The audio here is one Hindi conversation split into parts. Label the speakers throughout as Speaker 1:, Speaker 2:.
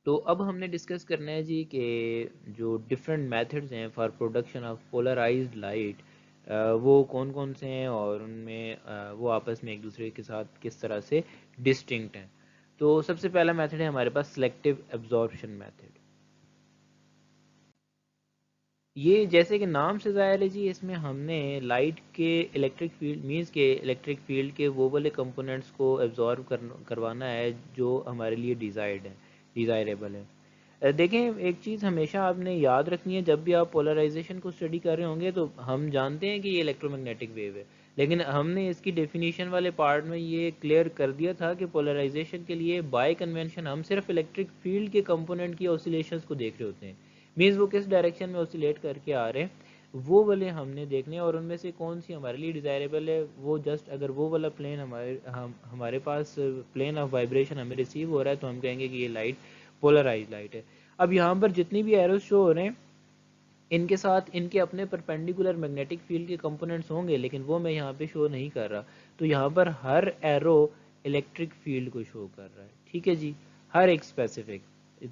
Speaker 1: तो अब हमने डिस्कस करना है जी कि जो डिफरेंट मेथड्स हैं for production of polarised light वो कौन कौन से हैं और उनमें वो आपस में एक दूसरे के साथ किस तरह से डिस्टिंक्ट हैं। तो सबसे पहला मेथड है हमारे पास सिलेक्टिव एब्जॉर्प्शन मेथड। ये जैसे कि नाम से ज़ाहिर है जी, इसमें हमने लाइट के इलेक्ट्रिक फील्ड मींस के इलेक्ट्रिक फील्ड के वो वाले कंपोनेंट्स को एब्जॉर्ब करवाना है जो हमारे लिए डिज़ायर्ड है, डिज़ायरेबल है। देखें, एक चीज़ हमेशा आपने याद रखनी है जब भी आप पोलराइजेशन को स्टडी कर रहे होंगे, तो हम जानते हैं कि ये इलेक्ट्रोमैग्नेटिक वेव है, लेकिन हमने इसकी डेफिनेशन वाले पार्ट में ये क्लियर कर दिया था कि पोलराइजेशन के लिए बाय कन्वेंशन हम सिर्फ इलेक्ट्रिक फील्ड के कंपोनेंट की ऑसिलेशंस को देख रहे होते हैं। मीन्स वो किस डायरेक्शन में ऑसिलेट करके आ रहे हैं वो वाले हमने देखने हैं, और उनमें से कौन सी हमारे लिए डिज़ायरेबल है। वो जस्ट अगर वो वाला प्लेन हमारे पास प्लेन ऑफ वाइब्रेशन हमें रिसीव हो रहा है तो हम कहेंगे कि ये लाइट पोलराइज लाइट है। अब यहाँ पर जितनी भी एरोस शो हो रहे हैं इनके साथ इनके अपने परपेंडिकुलर मैग्नेटिक फील्ड के कंपोनेंट्स होंगे, लेकिन वो मैं यहाँ पे शो नहीं कर रहा। तो यहाँ पर हर एरो इलेक्ट्रिक फील्ड को शो कर रहा है, ठीक है जी, हर एक स्पेसिफिक।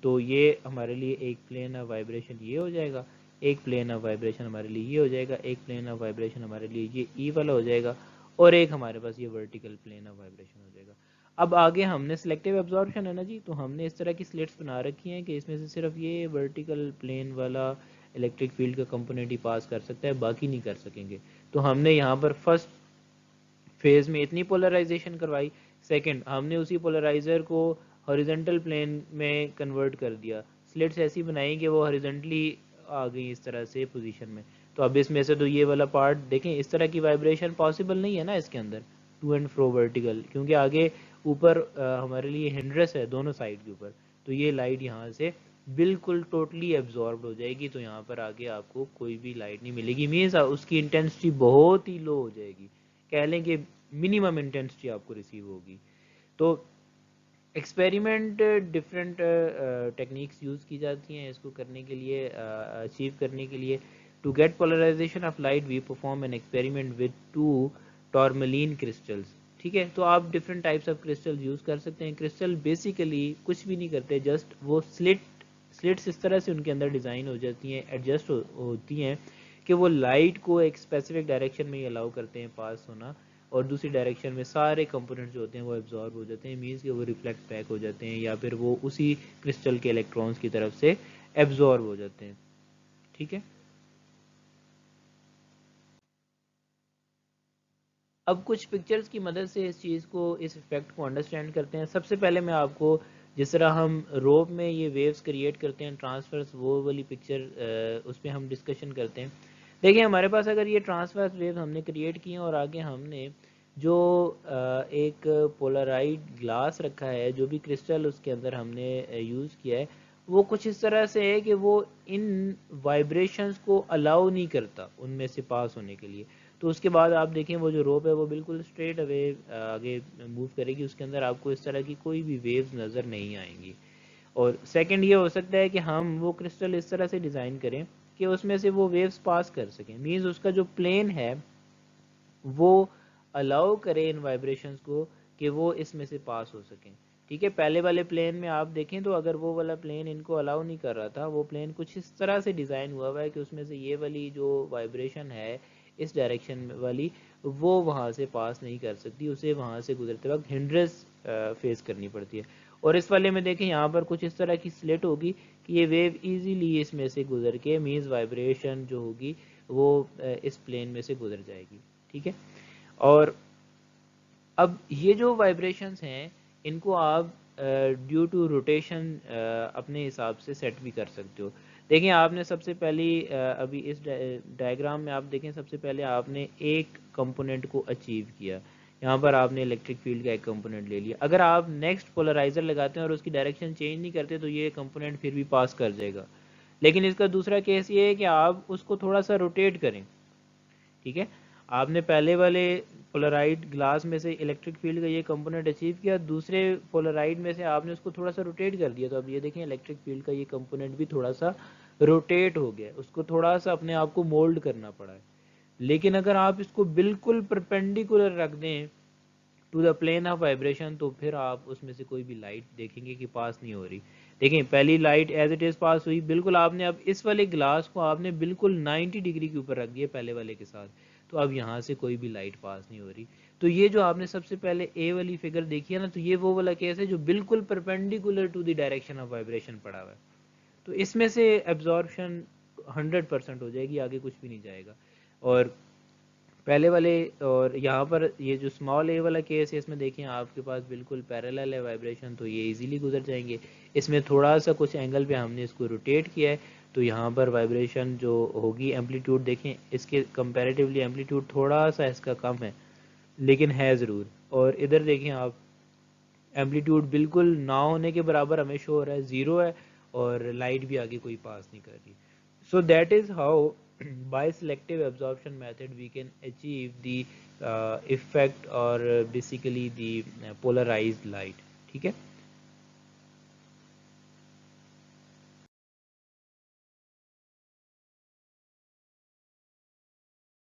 Speaker 1: तो ये हमारे लिए एक प्लेन ऑफ वाइब्रेशन ये हो जाएगा, एक प्लेन ऑफ वाइब्रेशन हमारे लिए ये हो जाएगा, एक प्लेन ऑफ वाइब्रेशन हमारे लिए ये ई वाला हो जाएगा, और एक हमारे पास ये वर्टिकल प्लेन ऑफ वाइब्रेशन हो जाएगा। अब आगे हमने सिलेक्टिव एब्जॉर्प्शन है ना जी, तो हमने इस तरह की स्लिट्स बना रखी हैं कि इसमें से सिर्फ ये वर्टिकल प्लेन वाला इलेक्ट्रिक फील्ड का कंपोनेंट ही पास कर सकता है, बाकी नहीं कर सकेंगे। तो हमने यहाँ पर फर्स्ट फेज में इतनी पोलराइजेशन करवाई, सेकंड हमने उसी पोलराइजर को हॉरिजॉन्टल प्लेन में कन्वर्ट कर दिया, स्लिट्स ऐसी बनाई कि वो हॉरिजॉन्टली आ गई इस तरह से पोजीशन में। तो अब इसमें से तो ये वाला पार्ट देखें, इस तरह की वाइब्रेशन पॉसिबल नहीं है ना इसके अंदर, टू एंड फ्रो वर्टिकल, क्योंकि आगे ऊपर हमारे लिए हिंड्रेस है दोनों साइड के ऊपर। तो ये लाइट यहाँ से बिल्कुल टोटली एब्जॉर्ब हो जाएगी, तो यहाँ पर आगे आपको कोई भी लाइट नहीं मिलेगी, मीन्स उसकी इंटेंसिटी बहुत ही लो हो जाएगी, कह लें कि मिनिमम इंटेंसिटी आपको रिसीव होगी। तो एक्सपेरिमेंट डिफरेंट टेक्निक्स यूज़ की जाती हैं इसको करने के लिए, अचीव करने के लिए। To get polarisation of light we perform an experiment with two tourmaline crystals. ठीक है, तो आप different types of crystal use कर सकते हैं। क्रिस्टल बेसिकली कुछ भी नहीं करते, जस्ट वो स्लिट्स इस तरह से उनके अंदर डिज़ाइन हो जाती हैं, एडजस्ट होती हैं कि वो लाइट को एक स्पेसिफिक डायरेक्शन में ही अलाउ करते हैं पास होना, और दूसरी डायरेक्शन में सारे कंपोनेंट्स जो होते हैं वो एब्जॉर्ब हो जाते हैं, मीन्स कि वो रिफ्लेक्ट बैक हो जाते हैं, या फिर वो उसी क्रिस्टल के इलेक्ट्रॉन्स की तरफ से एब्जॉर्ब हो जाते हैं। ठीक है, अब कुछ पिक्चर्स की मदद से इस चीज़ को, इस इफेक्ट को अंडरस्टैंड करते हैं। सबसे पहले मैं आपको, जिस तरह हम रोप में ये वेव्स क्रिएट करते हैं ट्रांसफर्स, वो वाली पिक्चर उस पर हम डिस्कशन करते हैं। देखिए, हमारे पास अगर ये ट्रांसवर्स वेव हमने क्रिएट की हैं और आगे हमने जो एक पोलराइड ग्लास रखा है, जो भी क्रिस्टल उसके अंदर हमने यूज़ किया है, वो कुछ इस तरह से है कि वो इन वाइब्रेशंस को अलाउ नहीं करता उनमें से पास होने के लिए। तो उसके बाद आप देखें वो जो रोप है वो बिल्कुल स्ट्रेट अवे आगे मूव करेगी, उसके अंदर आपको इस तरह की कोई भी वेव्स नज़र नहीं आएंगी। और सेकंड ये हो सकता है कि हम वो क्रिस्टल इस तरह से डिज़ाइन करें कि उसमें से वो वेव्स पास कर सकें, मीन्स उसका जो प्लेन है वो अलाउ करे इन वाइब्रेशंस को कि वो इसमें से पास हो सकें। ठीक है, पहले वाले प्लेन में आप देखें तो अगर वो वाला प्लेन इनको अलाउ नहीं कर रहा था, वो प्लेन कुछ इस तरह से डिज़ाइन हुआ हुआ है कि उसमें से ये वाली जो वाइब्रेशन है इस डायरेक्शन वाली, वो वहाँ से पास नहीं कर सकती, उसे वहाँ से गुजरते वक्त हिंड्रेंस फेस करनी पड़ती है। और इस वाले में देखें यहाँ पर कुछ इस तरह की स्लिट होगी कि ये वेव इजीली इसमें से गुजर के, मीन्स वाइब्रेशन जो होगी वो इस प्लेन में से गुजर जाएगी। ठीक है, और अब ये जो वाइब्रेशंस हैं इनको आप ड्यू टू रोटेशन अपने हिसाब से सेट भी कर सकते हो। देखें, आपने सबसे पहली अभी इस डायग्राम में आप देखें, सबसे पहले आपने एक कंपोनेंट को अचीव किया, यहाँ पर आपने इलेक्ट्रिक फील्ड का एक कंपोनेंट ले लिया। अगर आप नेक्स्ट पोलराइजर लगाते हैं और उसकी डायरेक्शन चेंज नहीं करते तो ये कंपोनेंट फिर भी पास कर जाएगा। लेकिन इसका दूसरा केस ये है कि आप उसको थोड़ा सा रोटेट करें। ठीक है, आपने पहले वाले पोलराइड ग्लास में से इलेक्ट्रिक फील्ड का ये कंपोनेंट अचीव किया, दूसरे पोलराइड में से आपने उसको थोड़ा सा रोटेट कर दिया, तो अब ये देखें इलेक्ट्रिक फील्ड का ये कंपोनेंट भी थोड़ा सा रोटेट हो गया, उसको थोड़ा सा अपने आप को मोल्ड करना पड़ा है। लेकिन अगर आप इसको बिल्कुल परपेंडिकुलर रख दें to the plane of vibration, तो फिर आप उसमें से कोई भी लाइट देखेंगे कि पास नहीं हो रही। देखें पहली लाइट एज इट इज़ पास हुई, बिल्कुल आपने अब इस वाले ग्लास को आपने बिल्कुल 90 डिग्री के ऊपर रख दिया पहले वाले के साथ, तो अब यहाँ से कोई भी लाइट पास नहीं हो रही। तो ये जो आपने सबसे पहले ए वाली फिगर देखी है ना, तो ये वो वाला केस है जो बिल्कुल perpendicular to the direction of vibration पड़ा हुआ है। तो इसमें से एब्जॉर्प्शन 100% हो जाएगी, आगे कुछ भी नहीं जाएगा। और पहले वाले और यहाँ पर ये जो स्मॉल ए वाला केस है, इसमें देखें आपके पास बिल्कुल पैरेलल है वाइब्रेशन, तो ये इजीली गुजर जाएंगे। इसमें थोड़ा सा कुछ एंगल पे हमने इसको रोटेट किया है, तो यहाँ पर वाइब्रेशन जो होगी, एम्पलीट्यूड देखें इसके कंपैरेटिवली एम्पलीट्यूड थोड़ा सा इसका कम है, लेकिन है ज़रूर। और इधर देखें आप, एम्पलीट्यूड बिल्कुल ना होने के बराबर हमें शो हो रहा है, ज़ीरो है, और लाइट भी आगे कोई पास नहीं कर रही। So that is how by selective absorption method we can achieve the effect or basically the polarized light। ठीक है।